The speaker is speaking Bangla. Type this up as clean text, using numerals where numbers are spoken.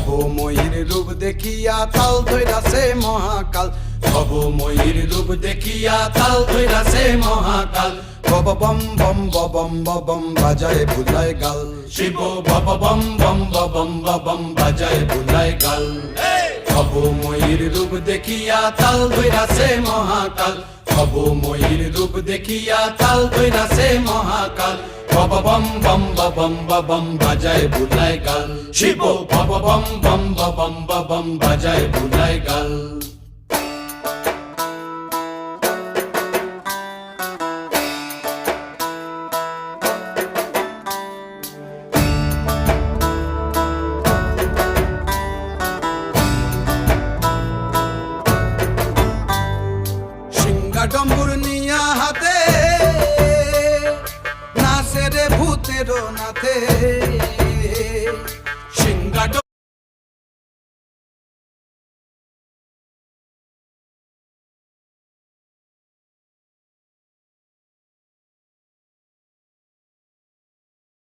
ভবময়ীর রূপ দেখিয়া তাল ধইরাছে মহাকাল, ভবময়ীর রূপ দেখিয়া তাল ধইরাছে মহাকাল। বব বম বম বম বম বাজায় বুলায় গাল, শিব বব বম বম বম বম বাজায় বুলায় গাল। ভবময়ীর রূপ দেখিয়া তাল ধইরাছে মহাকাল, ভবময়ীর রূপ দেখিয়া তাল ধইরাছে মহাকাল। বব বম বম বম বাজায় বুলায় গাল, শিব বব বম বম বম বাজায় বুলায় গাল।